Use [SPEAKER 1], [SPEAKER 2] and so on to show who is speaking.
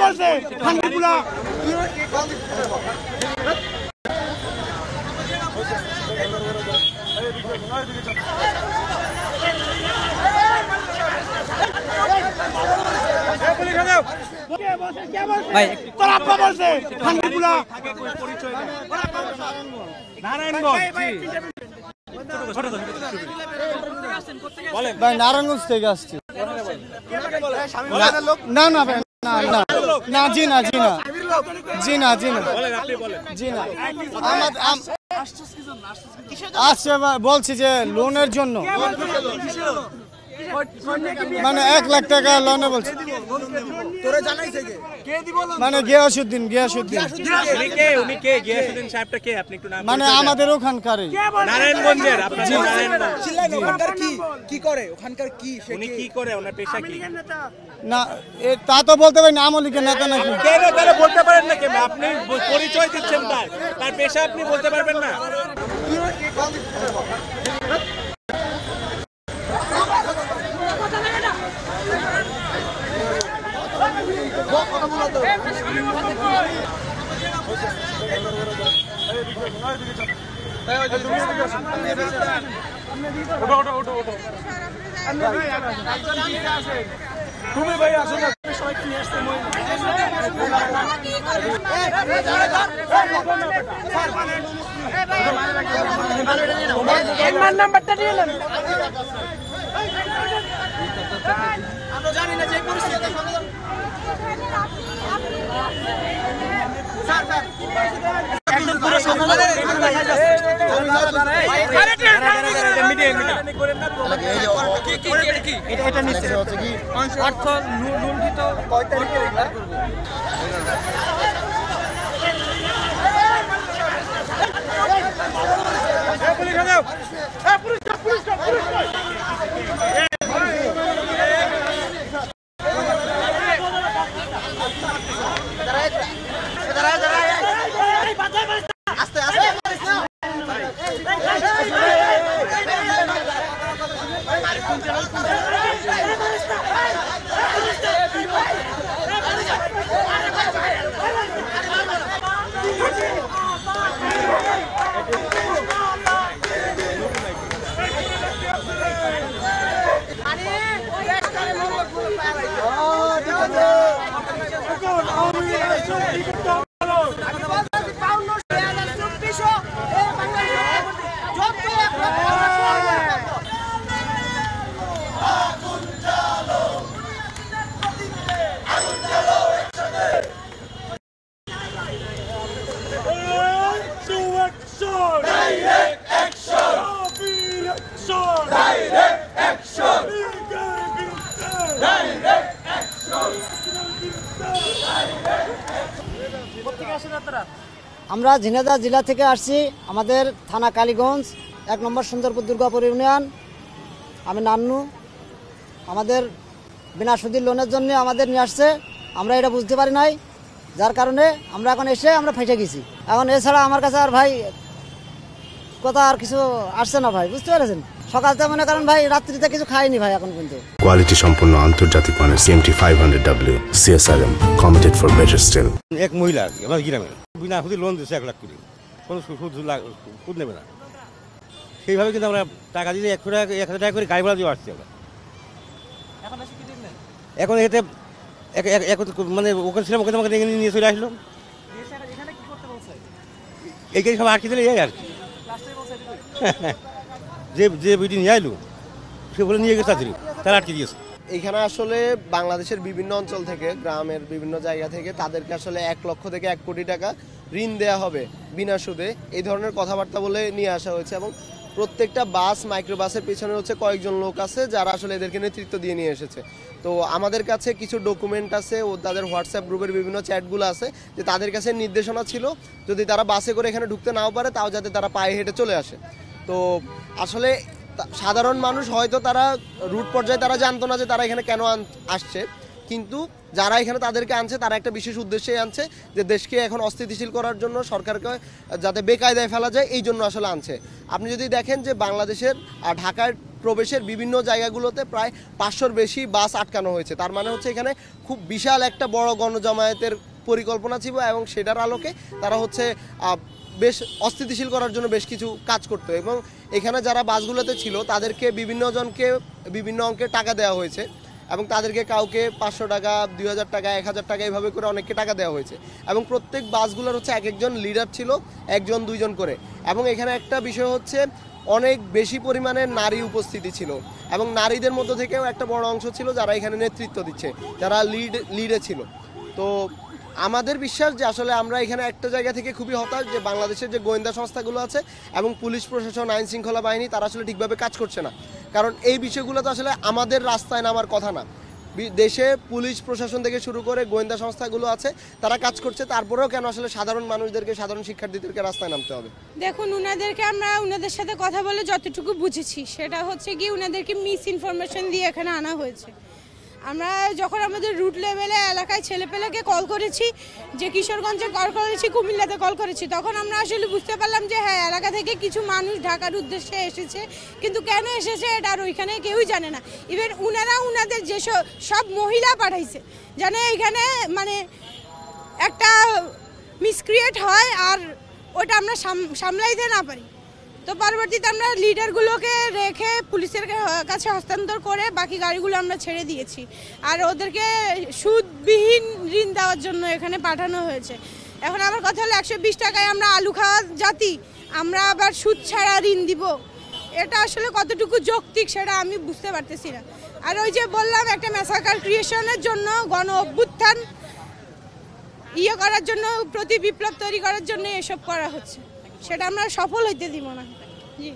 [SPEAKER 1] বলছে খানগুলা ভাই তোরা বলছে খানগুলা
[SPEAKER 2] ভাই নারায়ণগঞ্জ থেকে আসছি। না না ভাই না না না জি না জি না জি না জি না জি না আসছে বলছি যে লোনের জন্য মানে 1 লাখ টাকা লোনে বলছে মানে গিয়াসউদ্দিন মানে আমাদের ওখানকারই
[SPEAKER 3] নারায়ণগঞ্জের
[SPEAKER 2] না তা তো বলতে পারি না আমলি লীগের নেতা নাকি
[SPEAKER 3] বলতে পারেন না কেন? আপনি পরিচয় দিচ্ছেন তার পেশা আপনি বলতে পারবেন না। তুমি ভাই আসো না সবাইকে নিয়ে আসতে নাম্বারটা নিয়ে নেন। আমরা জানি না যে পরিস্থিতি একদম পুরো এটা নিশ্চয় হচ্ছে কি অর্থ লুণ্ঠিত কয় তারিখে
[SPEAKER 4] আমরা ঝিনাইদহ জেলা থেকে আসছি। আমাদের থানা কালীগঞ্জ 1 নম্বর সুন্দরপুর দুর্গাপুর ইউনিয়ন। আমি নান্নু। আমাদের বিনা সুদের লোনের জন্য আমাদের নিয়ে আসছে, আমরা এটা বুঝতে পারি নাই, যার কারণে আমরা এখন এসে আমরা ফেঁসে গেছি। এখন এছাড়া আমার কাছে আর ভাই কথা আর কিছু আসছে না ভাই, বুঝতে পেরেছেন। সকালতে মনে করেন ভাই রাত্রিতে কিছু খাইনি ভাই এখন পর্যন্ত।
[SPEAKER 5] কোয়ালিটি সম্পন্ন আন্তর্জাতিক মানের CMT 500W CSRM committed for better still।
[SPEAKER 6] এক মহিলা আমার গ্রামে বিনা সুদে লোন দিচ্ছে 1 লাখ করে, কোনো সুদ নেবে না। সেইভাবে কিন্তু আমরা টাকা দিলে 1,000 টাকা করে গাড়ি ভাড়া দিয়ে আসছি আমরা। এখন এতে মানে ওখানে ছিলাম, ওখানে আমাকে নিয়ে চলে আসলো। এইখানে সব আটকে দিলে এই আর কি, যে বিটি নিয়ে আইলো সে বলে নিয়ে গেছে তারা আটকে দিয়েছে।
[SPEAKER 7] এইখানে আসলে বাংলাদেশের বিভিন্ন অঞ্চল থেকে, গ্রামের বিভিন্ন জায়গা থেকে তাদেরকে আসলে 1 লক্ষ থেকে 1 কোটি টাকা ঋণ দেয়া হবে বিনা সুদে, এই ধরনের কথাবার্তা বলে নিয়ে আসা হয়েছে। এবং প্রত্যেকটা বাস, মাইক্রোবাসের পেছনে হচ্ছে কয়েকজন লোক আছে যারা আসলে এদেরকে নেতৃত্ব দিয়ে নিয়ে এসেছে। তো আমাদের কাছে কিছু ডকুমেন্ট আছে ও তাদের হোয়াটসঅ্যাপ গ্রুপের বিভিন্ন চ্যাটগুলো আছে, যে তাদের কাছে নির্দেশনা ছিল যদি তারা বাসে করে এখানে ঢুকতে নাও পারে তাও যাতে তারা পায়ে হেঁটে চলে আসে। তো আসলে সাধারণ মানুষ হয়তো তারা রুট পর্যায়ে তারা জানতো না যে তারা এখানে কেন আসছে, কিন্তু যারা এখানে তাদেরকে আনছে তারা একটা বিশেষ উদ্দেশ্যেই আনছে, যে দেশকে এখন অস্থিতিশীল করার জন্য, সরকারকে যাতে বেকায়দায় ফেলা যায় এই জন্য আসলে আনছে। আপনি যদি দেখেন যে বাংলাদেশের ঢাকার প্রবেশের বিভিন্ন জায়গাগুলোতে প্রায় 500-র বেশি বাস আটকানো হয়েছে। তার মানে হচ্ছে এখানে খুব বিশাল একটা বড় গণজমায়েতের পরিকল্পনা ছিল এবং সেটার আলোকে তারা হচ্ছে বেশ অস্থিতিশীল করার জন্য বেশ কিছু কাজ করতো। এবং এখানে যারা বাসগুলোতে ছিল তাদেরকে বিভিন্ন জনকে বিভিন্ন অঙ্কের টাকা দেওয়া হয়েছে এবং তাদেরকে কাউকে 500 টাকা, 2000 টাকা, 1000 টাকা এইভাবে করে অনেককে টাকা দেওয়া হয়েছে। এবং প্রত্যেক বাসগুলোর হচ্ছে এক একজন লিডার ছিল, 1 2 জন করে। এবং এখানে একটা বিষয় হচ্ছে অনেক বেশি পরিমাণে নারী উপস্থিতি ছিল এবং নারীদের মধ্য থেকেও একটা বড় অংশ ছিল যারা এখানে নেতৃত্ব দিচ্ছে, যারা লিডে ছিল। তো আমাদের বিশ্বাস যে আসলে আমরা এখানে একটা জায়গা থেকে খুবই হতাশ যে বাংলাদেশের যে গোয়েন্দা সংস্থাগুলো আছে এবং পুলিশ প্রশাসন, আইন শৃঙ্খলা বাহিনী তারা আসলে ঠিকভাবে কাজ করছে না। কারণ এই বিষয়গুলো তো আসলে আমাদের রাস্তায় নামার কথা না। দেশে পুলিশ প্রশাসন থেকে শুরু করে গোয়েন্দা সংস্থাগুলো আছে, তারা কাজ করছে, তারপরেও কেন আসলে সাধারণ মানুষদেরকে, সাধারণ শিক্ষার্থীদেরকে রাস্তায় নামতে হবে?
[SPEAKER 8] দেখুন, আমরা ওনাদের সাথে কথা বলে যতটুকু বুঝেছি সেটা হচ্ছে কি ওনাদেরকে মিস ইনফরমেশন দিয়ে এখানে আনা হয়েছে। আমরা যখন আমাদের রুট লেভেলে এলাকায় ছেলেপেলেকে কল করেছি, যে কিশোরগঞ্জে কল করেছি, কুমিল্লাতে কল করেছি, তখন আমরা আসলে বুঝতে পারলাম যে হ্যাঁ, এলাকা থেকে কিছু মানুষ ঢাকার উদ্দেশ্যে এসেছে, কিন্তু কেন এসেছে এটা আর ওইখানে কেউই জানে না। ইভেন ওনাদের যে সব মহিলা পাঠাইছে জানে এখানে মানে একটা মিসক্রিয়েট হয় আর ওটা আমরা সামলাইতে না পারি। তো পরবর্তীতে আমরা লিডারগুলোকে রেখে পুলিশের কাছে হস্তান্তর করে বাকি গাড়িগুলো আমরা ছেড়ে দিয়েছি। আর ওদেরকে সুদবিহীন ঋণ দেওয়ার জন্য এখানে পাঠানো হয়েছে। এখন আমার কথা হলো 120 টাকায় আমরা আলু খাওয়া জাতি, আমরা আবার সুদ ছাড়া ঋণ দিব, এটা আসলে কতটুকু যৌক্তিক সেটা আমি বুঝতে পারতেছি না। আর ওই যে বললাম একটা ম্যাসাকার ক্রিয়েশনের জন্য, গণ অভ্যুত্থান করার জন্য, প্রতি বিপ্লব তৈরি করার জন্য এসব করা হচ্ছে, সেটা আমরা সফল হইতে দিব না। জি।